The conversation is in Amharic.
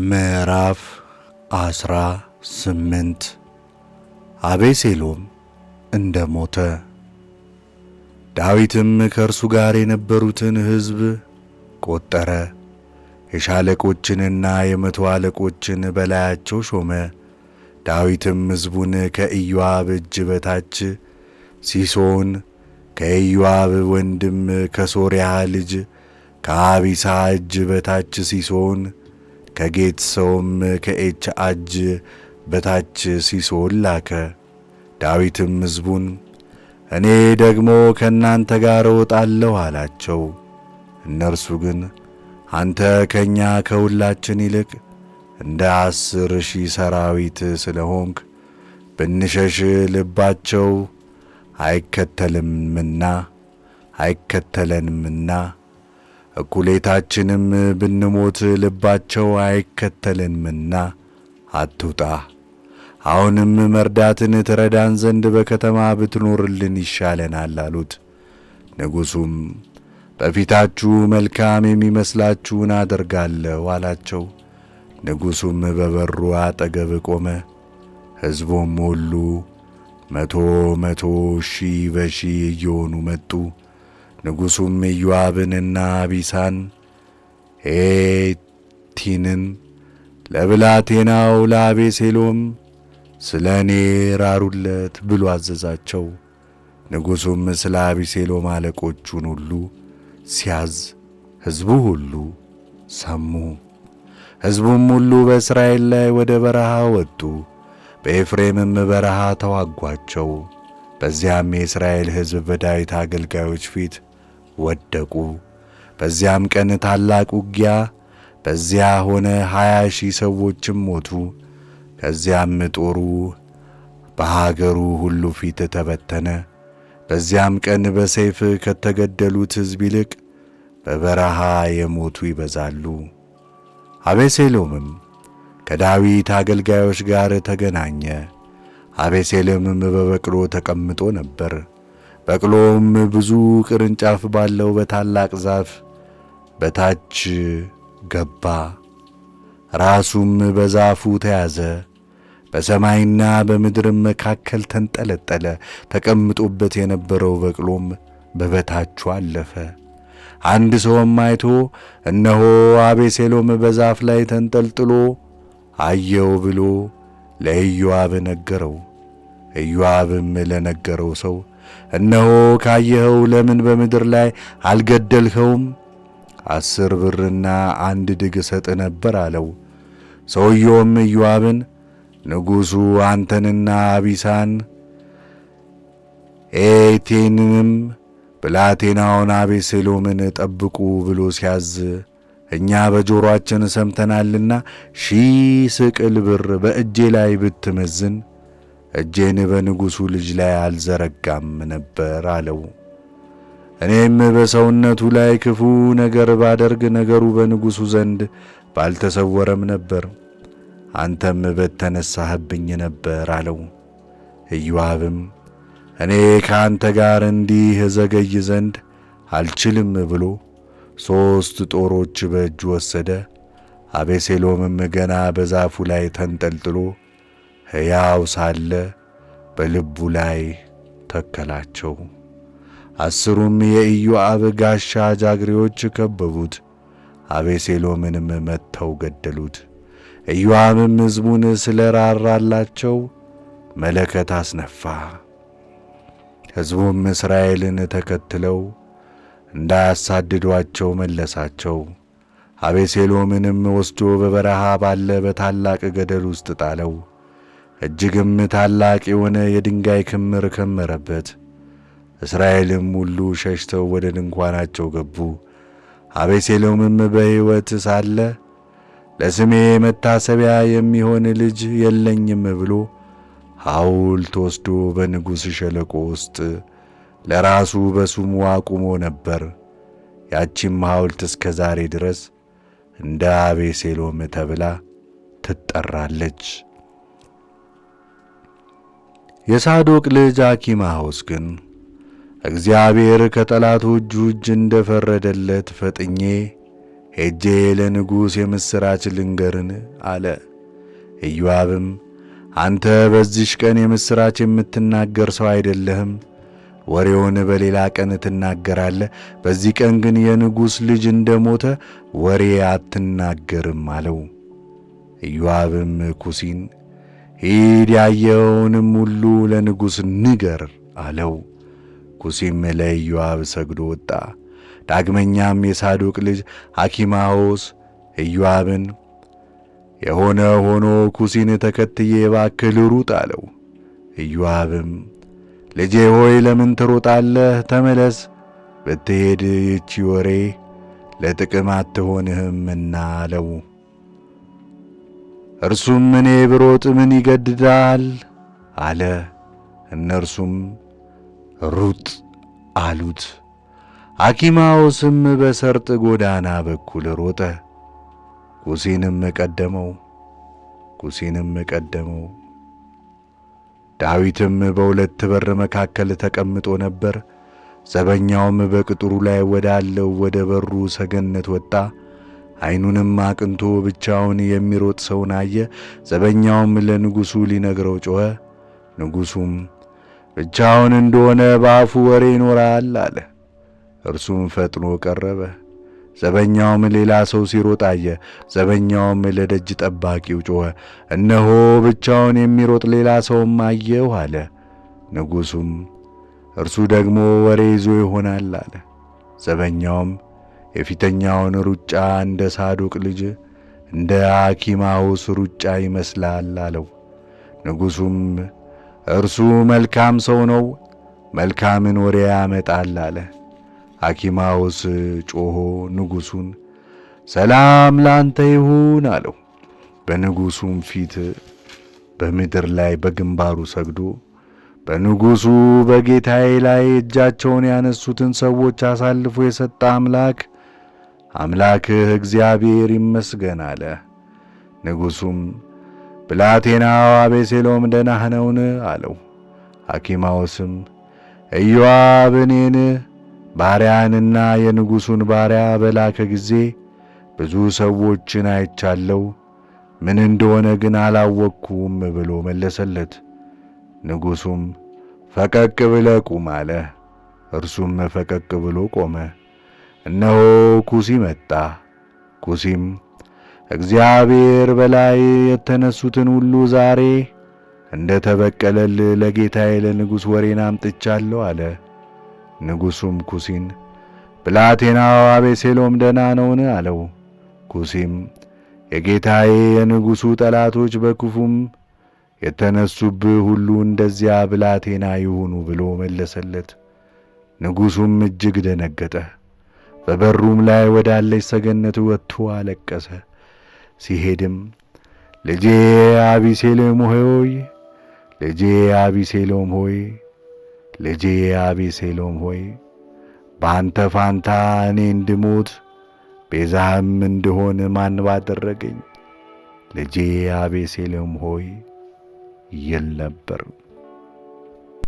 ምዕራፍ 18 አቤሴሎም እንደ ሞተ። ዳዊትም ከእርሱ ጋር የነበሩትን ሕዝብ ቆጠረ፣ የሻለቆችንና የመቶ አለቆችን በላያቸው ሾመ። ዳዊትም ሕዝቡን ከኢዮአብ እጅ በታች ሲሶን ከኢዮአብ ወንድም ከሶርያ ልጅ ከአቢሳ እጅ በታች ሲሶን ከጌት ሰውም ከኤች እጅ በታች ሲሶን ላከ። ዳዊትም ሕዝቡን እኔ ደግሞ ከእናንተ ጋር እወጣለሁ አላቸው። እነርሱ ግን አንተ ከእኛ ከሁላችን ይልቅ እንደ 10,000 ሰራዊት ስለ ሆንክ ብንሸሽ ልባቸው አይከተለንምና እኩሌታችንም ብንሞት ልባቸው አይከተለንምና አትውጣ። አሁንም መርዳትን ትረዳን ዘንድ በከተማ ብትኖርልን ይሻለናል አሉት። ንጉሡም በፊታችሁ መልካም የሚመስላችሁን አደርጋለሁ አላቸው። ንጉሡም በበሩ አጠገብ ቆመ። ሕዝቡም ሁሉ መቶ ሺህ በሺህ እየሆኑ መጡ። ንጉሡም ኢዮአብንና አቢሳን ሄቲንን ለብላቴናው ለአቤሴሎም ስለ እኔ ራሩለት ብሎ አዘዛቸው። ንጉሡም ስለ አቤሴሎም አለቆቹን ሁሉ ሲያዝ ሕዝቡ ሁሉ ሰሙ። ሕዝቡም ሁሉ በእስራኤል ላይ ወደ በረሃ ወጡ፣ በኤፍሬምም በረሃ ተዋጓቸው። በዚያም የእስራኤል ሕዝብ በዳዊት አገልጋዮች ፊት ወደቁ። በዚያም ቀን ታላቅ ውጊያ በዚያ ሆነ፣ 20,000 ሰዎችም ሞቱ። ከዚያም ጦሩ በሀገሩ ሁሉ ፊት ተበተነ። በዚያም ቀን በሰይፍ ከተገደሉት ሕዝብ ይልቅ በበረሃ የሞቱ ይበዛሉ። አቤሴሎምም ከዳዊት አገልጋዮች ጋር ተገናኘ። አቤሴሎምም በበቅሎ ተቀምጦ ነበር። በቅሎውም ብዙ ቅርንጫፍ ባለው በታላቅ ዛፍ በታች ገባ። ራሱም በዛፉ ተያዘ፣ በሰማይና በምድርም መካከል ተንጠለጠለ። ተቀምጦበት የነበረው በቅሎም በበታቹ አለፈ። አንድ ሰውም አይቶ እነሆ አቤሴሎም በዛፍ ላይ ተንጠልጥሎ አየው ብሎ ለኢዮአብ ነገረው። ኢዮአብም ለነገረው ሰው እነሆ ካየኸው ለምን በምድር ላይ አልገደልኸውም? 10 ብርና 1 ድግ እሰጥ ነበር አለው። ሰውየውም ኢዮአብን ንጉሡ አንተንና አቢሳን ሄቲንም ብላቴናውን አቤሴሎምን ጠብቁ ብሎ ሲያዝ እኛ በጆሮአችን ሰምተናልና 1000 ስቅል ብር በእጄ ላይ ብትመዝን እጄን በንጉሡ ልጅ ላይ አልዘረጋም ነበር አለው። እኔም በሰውነቱ ላይ ክፉ ነገር ባደርግ ነገሩ በንጉሡ ዘንድ ባልተሰወረም ነበር፣ አንተም በተነሳህብኝ ነበር አለው። ኢዮአብም እኔ ከአንተ ጋር እንዲህ እዘገይ ዘንድ አልችልም ብሎ 3 ጦሮች በእጁ ወሰደ። አቤሴሎምም ገና በዛፉ ላይ ተንጠልጥሎ ሕያው ሳለ በልቡ ላይ ተከላቸው። 10ሩም የኢዮአብ ጋሻ ጃግሬዎች ከበቡት፣ አቤሴሎምንም መትተው ገደሉት። ኢዮአብም ሕዝቡን ስለ ራራላቸው መለከት አስነፋ። ሕዝቡም እስራኤልን ተከትለው እንዳያሳድዷቸው መለሳቸው። አቤሴሎምንም ወስዶ በበረሃ ባለ በታላቅ ገደል ውስጥ ጣለው። እጅግም ታላቅ የሆነ የድንጋይ ክምር ከመረበት። እስራኤልም ሁሉ ሸሽተው ወደ ድንኳናቸው ገቡ። አቤሴሎምም በሕይወት ሳለ ለስሜ መታሰቢያ የሚሆን ልጅ የለኝም ብሎ ሐውልት ወስዶ በንጉሥ ሸለቆ ውስጥ ለራሱ በስሙ አቁሞ ነበር። ያቺም ሐውልት እስከ ዛሬ ድረስ እንደ አቤሴሎም ተብላ ትጠራለች። የሳዶቅ ልጅ አኪማሆስ ግን እግዚአብሔር ከጠላቶቹ እጅ እንደ ፈረደለት ፈጥኜ ሄጄ ለንጉሥ የምሥራች ልንገርን አለ። ኢዮአብም አንተ በዚህች ቀን የምሥራች የምትናገር ሰው አይደለህም፣ ወሬውን በሌላ ቀን ትናገራለህ። በዚህ ቀን ግን የንጉሥ ልጅ እንደሞተ ወሬ አትናገርም አለው። ኢዮአብም ኩሲን ሂድ ያየኸውንም ሁሉ ለንጉሥ ንገር አለው። ኩሲም ለኢዮአብ ሰግዶ ወጣ። ዳግመኛም የሳዶቅ ልጅ አኪማዎስ ኢዮአብን የሆነ ሆኖ ኩሲን ተከትዬ እባክህ ልሩጥ አለው። ኢዮአብም ልጄ ሆይ ለምን ትሮጣለህ? ተመለስ፣ ብትሄድ ይህች ወሬ ለጥቅም አትሆንህምና አለው። እርሱም እኔ ብሮጥ ምን ይገድዳል አለ። እነርሱም ሩጥ አሉት። አኪማዎስም በሰርጥ ጎዳና በኩል ሮጠ፣ ኩሲንም ቀደመው። ዳዊትም በሁለት በር መካከል ተቀምጦ ነበር። ዘበኛውም በቅጥሩ ላይ ወዳለው ወደ በሩ ሰገነት ወጣ። ዓይኑንም አቅንቶ ብቻውን የሚሮጥ ሰውን አየ። ዘበኛውም ለንጉሡ ሊነግረው ጮኸ። ንጉሡም ብቻውን እንደሆነ በአፉ ወሬ ይኖራል አለ። እርሱም ፈጥኖ ቀረበ። ዘበኛውም ሌላ ሰው ሲሮጥ አየ። ዘበኛውም ለደጅ ጠባቂው ጮኸ፣ እነሆ ብቻውን የሚሮጥ ሌላ ሰውም አየሁ አለ። ንጉሡም እርሱ ደግሞ ወሬ ይዞ ይሆናል አለ። ዘበኛውም የፊተኛውን ሩጫ እንደ ሳዶቅ ልጅ እንደ አኪማዎስ ሩጫ ይመስላል አለው። ንጉሡም እርሱ መልካም ሰው ነው፣ መልካምን ወሬ ያመጣል አለ። አኪማዎስ ጮኾ ንጉሡን ሰላም ላንተ ይሁን አለው። በንጉሡም ፊት በምድር ላይ በግንባሩ ሰግዶ በንጉሡ በጌታዬ ላይ እጃቸውን ያነሱትን ሰዎች አሳልፎ የሰጠ አምላክህ እግዚአብሔር ይመስገን አለ። ንጉሡም ብላቴናው አቤሴሎም ደህና ነውን አለው። አኪማዎስም ኢዮአብ እኔን ባሪያንና የንጉሡን ባሪያ በላከ ጊዜ ብዙ ሰዎችን አይቻለሁ፣ ምን እንደሆነ ግን አላወቅኩም ብሎ መለሰለት። ንጉሡም ፈቀቅ ብለህ ቁም አለ። እርሱም ፈቀቅ ብሎ ቆመ። እነሆ ኩሲ መጣ። ኩሲም እግዚአብሔር በላይ የተነሱትን ሁሉ ዛሬ እንደ ተበቀለልህ ለጌታዬ ለንጉሥ ወሬን አምጥቻለሁ አለ። ንጉሡም ኩሲን ብላቴናው አቤሴሎም ደህና ነውን አለው። ኩሲም የጌታዬ የንጉሡ ጠላቶች በክፉም የተነሱብህ ሁሉ እንደዚያ ብላቴና ይሁኑ ብሎ መለሰለት። ንጉሡም እጅግ ደነገጠ። በበሩም ላይ ወዳለች ሰገነት ወጥቶ አለቀሰ። ሲሄድም ልጄ አቤሴሎም ሆይ፣ ልጄ አቤሴሎም ሆይ፣ ልጄ አቤሴሎም ሆይ፣ በአንተ ፋንታ እኔ እንድሞት ቤዛህም እንድሆን ማን ባደረገኝ? ልጄ አቤሴሎም ሆይ ይል ነበር።